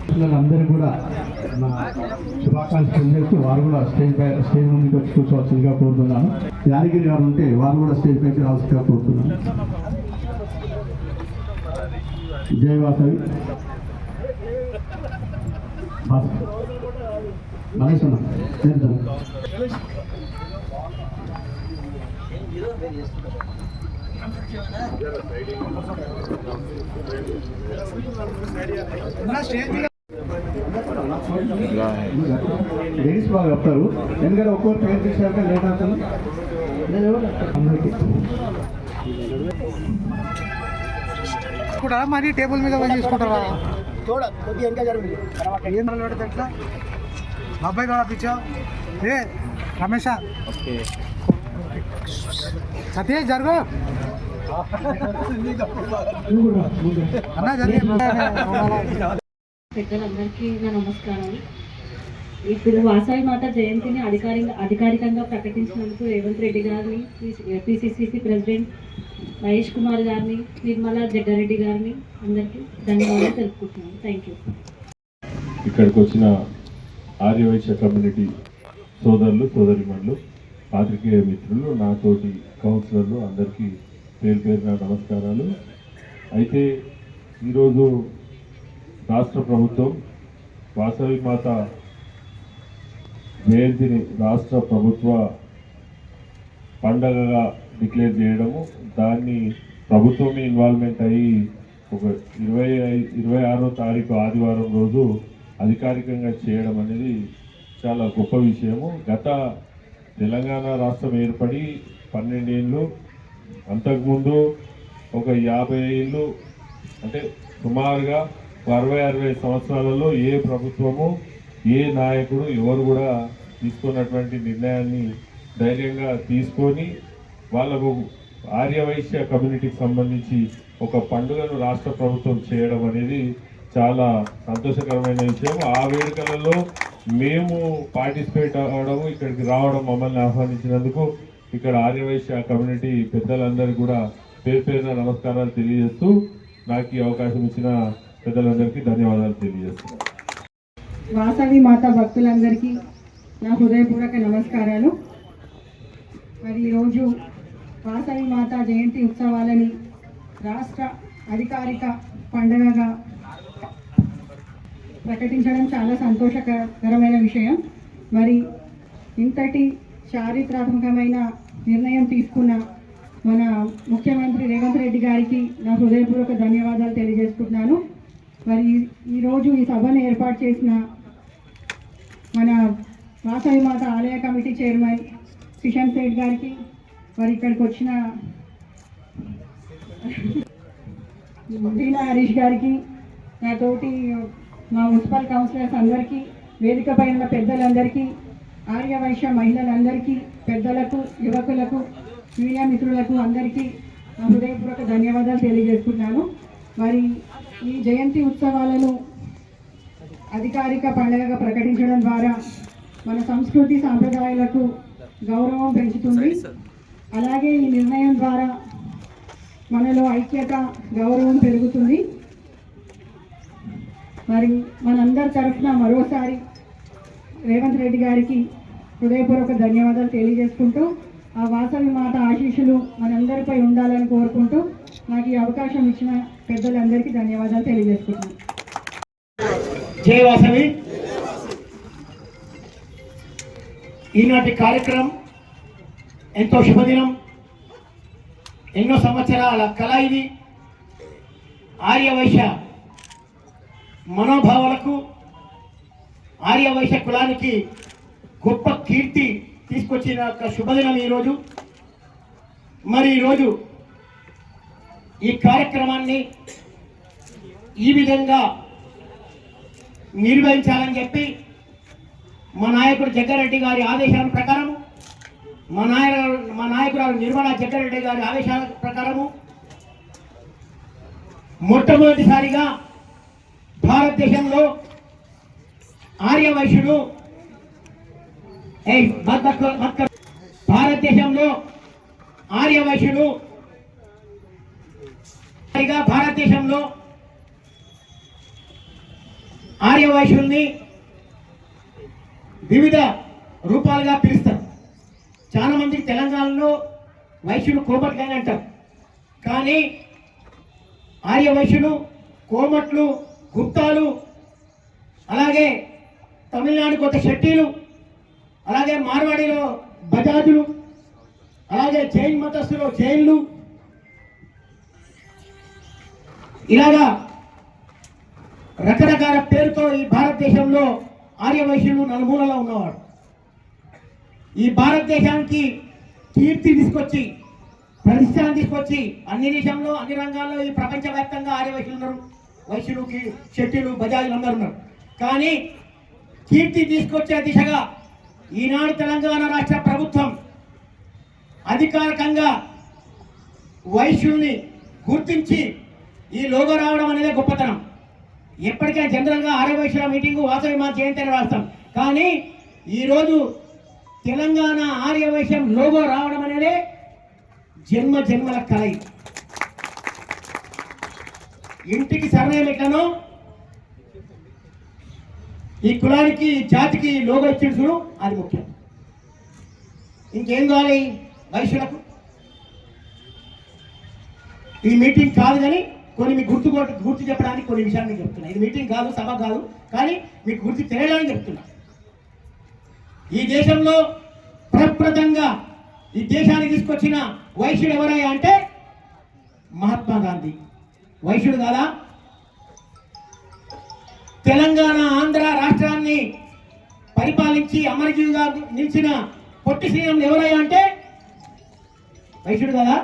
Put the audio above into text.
పిల్లలందరూ కూడా నా శుభాకాంక్షలు చేస్తూ వారు కూడా స్టేజ్ ముందుకు వచ్చి కూర్చోవలసిందిగా కోరుతున్నాను. యాదగిరి గారు ఉంటే వారు కూడా స్టేజ్ పైకి రావాల్సిందిగా కోరుతున్నాను. జై వాసవి. మహేష్ అన్న లేడీస్ బాగా చెప్తారు. ఎందుకంటే ఒక్కొక్క పేరు తీసాక లేట్ అవుతుంది. మరి టేబుల్ మీద తీసుకుంటారా? అబ్బాయి కూడా పిచ్చా ఏ రమేష సతీష్ జరుగు అన్న పెద్దలందరికీ నా నమస్కారాలు. ఇప్పుడు వాసవి మాత జయంతిని అధికారికంగా ప్రకటించినందుకు రేవంత్ రెడ్డి గారిని, పిసిసిసి ప్రెసిడెంట్ మహేష్ కుమార్ గారిని, నిర్మలా జగ్గారెడ్డి గారిని అందరికీ ధన్యవాదాలు తెలుపుకుంటున్నాను. Thank you. ఇక్కడికి వచ్చిన ఆర్యవైశ్య కమ్యూనిటీ సోదరులు సోదరిమణులు, పాత్రికేయ మిత్రులు, నాతోటి కౌన్సిలర్లు అందరికీ పేరు పేరున నమస్కారాలు. అయితే ఈరోజు రాష్ట్ర ప్రభుత్వం వాసవి మాత జయంతిని రాష్ట్ర ప్రభుత్వ పండగగా డిక్లేర్ చేయడము, దాన్ని ప్రభుత్వమే ఇన్వాల్వ్మెంట్ అయ్యి ఒక 26వ తారీఖు ఆదివారం రోజు అధికారికంగా చేయడం అనేది చాలా గొప్ప విషయము. గత తెలంగాణ రాష్ట్రం ఏర్పడి 12 ఏళ్ళు, అంతకుముందు ఒక 50 ఏళ్ళు, అంటే సుమారుగా 60-60 సంవత్సరాలలో ఏ ప్రభుత్వము ఏ నాయకుడు ఎవరు కూడా తీసుకున్నటువంటి నిర్ణయాన్ని ధైర్యంగా తీసుకొని వాళ్ళకు ఆర్యవైశ్య కమ్యూనిటీకి సంబంధించి ఒక పండుగను రాష్ట్ర ప్రభుత్వం చేయడం అనేది చాలా సంతోషకరమైన విషయం. ఆ వేడుకలలో మేము పార్టిసిపేట్ అవ్వడము, ఇక్కడికి రావడం, మమ్మల్ని ఆహ్వానించినందుకు ఇక్కడ ఆర్యవైశ్య కమ్యూనిటీ పెద్దలందరికీ కూడా పేరు పేరున నమస్కారాలు తెలియజేస్తూ నాకు ఈ అవకాశం ఇచ్చిన పెద్దలందరికీ ధన్యవాదాలు తెలియజేస్తున్నాను. వాసవి మాత భక్తులందరికీ నా హృదయపూర్వక నమస్కారాలు. మరి ఈరోజు వాసవి మాత జయంతి ఉత్సవాలని రాష్ట్ర అధికారిక పండుగగా ప్రకటించడం చాలా సంతోషకరమైన విషయం. మరి ఇంతటి చారిత్రాత్మకమైన నిర్ణయం తీసుకున్న మన ముఖ్యమంత్రి రేవంత్ రెడ్డి గారికి నా హృదయపూర్వక ధన్యవాదాలు తెలియజేసుకుంటున్నాను. మరి ఈరోజు ఈ సభను ఏర్పాటు చేసిన మన వాసవి మాత ఆలయ కమిటీ చైర్మన్ కిషన్ సేఠ్ గారికి, మరి ఇక్కడికి వచ్చిన టీనా హరీష్ గారికి, నాతోటి మా మున్సిపల్ కౌన్సిలర్స్ అందరికీ, వేదిక పైన పెద్దలందరికీ, ఆర్యవైశ్య మహిళలందరికీ, పెద్దలకు, యువకులకు, మీడియా మిత్రులకు అందరికీ నా హృదయపూర్వక ధన్యవాదాలు తెలియజేస్తున్నాను. మరి ఈ జయంతి ఉత్సవాలను అధికారిక పండుగగా ప్రకటించడం ద్వారా మన సంస్కృతి సాంప్రదాయాలకు గౌరవం పెంచుతుంది. అలాగే ఈ నిర్ణయం ద్వారా మనలో ఐక్యత, గౌరవం పెరుగుతుంది. మరి మనందరి తరఫున మరోసారి రేవంత్ రెడ్డి గారికి హృదయపూర్వక ధన్యవాదాలు తెలియజేసుకుంటూ, ఆ వాసవి మాత ఆశీస్సులు మనందరిపై ఉండాలని కోరుకుంటూ నాకు ఈ అవకాశం ఇచ్చిన పెద్దలందరికీ ధన్యవాదాలు తెలియజేసుకుంటున్నాను. జై వాసవి. ఈనాటి కార్యక్రమం ఎంతో శుభదినం. ఎన్నో సంవత్సరాల కళ ఇది. ఆర్యవైశ్య మనోభావాలకు, ఆర్యవైశ్య కులానికి గొప్ప కీర్తి తీసుకొచ్చిన ఒక శుభదినం ఈరోజు. మరి ఈరోజు ఈ కార్యక్రమాన్ని ఈ విధంగా నిర్వహించాలని చెప్పి మా నాయకుడు జగ్గారెడ్డి గారి ఆదేశాల ప్రకారము, మా నాయకురాలు నిర్మలా జగ్గారెడ్డి గారి ఆదేశాల ప్రకారము మొట్టమొదటిసారిగా భారతదేశంలో ఆర్యవైశ్యుడు భారతదేశంలో ఆర్యవైశ్యుడు భారతదేశంలో ఆర్యవైశ్యుల్ని వివిధ రూపాలుగా పిలుస్తారు. చాలా మందికి తెలంగాణలో వైశ్యులు కోమట్లని అంటారు. కానీ ఆర్యవైశ్యులు, కోమట్లు, గుప్తాలు, అలాగే తమిళనాడు కొత్త షెట్టీలు, అలాగే మార్వాడిలో బజాజులు, అలాగే జైన్ మతస్థులు జైన్లు, ఇలాగా రకరకాల పేరుతో ఈ భారతదేశంలో ఆర్యవైశ్యులు నలుమూలలో ఉన్నవాడు. ఈ భారతదేశానికి కీర్తి తీసుకొచ్చి, ప్రతిష్టాన్ని తీసుకొచ్చి అన్ని దేశంలో అన్ని రంగాల్లో ఈ ప్రపంచవ్యాప్తంగా ఆర్యవైశ్యులు ఉన్నారు. వైశ్యులు, శెట్టిలు, బజాజులు అందరూ ఉన్నారు. కానీ కీర్తి తీసుకొచ్చే దిశగా ఈనాడు తెలంగాణ రాష్ట్ర ప్రభుత్వం అధికారికంగా వైశ్యుల్ని గుర్తించి ఈ లోగో రావడం అనేది గొప్పతనం. ఎప్పటికైనా జనరల్గా ఆర్యవైశ్యుల మీటింగు వాసవి మా జయంతి అని రాస్తాం. కానీ ఈరోజు తెలంగాణ ఆర్యవైశ్యం లోగో రావడం అనేది జన్మ జన్మల కలయి. ఇంటికి సర్నేమ్ ఎట్లనో ఈ కులానికి, జాతికి లోగో ఇచ్చిండు చూడు, అది ముఖ్యం. ఇంకేం కావాలి వైశ్యులకు? ఈ మీటింగ్ కాదు, కానీ కొన్ని మీకు గుర్తు చెప్పడానికి కొన్ని విషయాలు నేను చెప్తున్నా. ఇది మీటింగ్ కాదు, సభ కాదు, కానీ మీకు గుర్తు తెలియడానికి చెప్తున్నా. ఈ దేశంలో ప్రప్రథంగా ఈ దేశాన్ని తీసుకొచ్చిన వైశ్యుడు ఎవరయ్యా అంటే మహాత్మా గాంధీ. వైశ్యుడు కాదా? తెలంగాణ, ఆంధ్ర రాష్ట్రాన్ని పరిపాలించి అమరజీవిగా నిలిచిన పొట్టి శ్రీరాములు ఎవరయ్యా అంటే వైశ్యుడు కదా?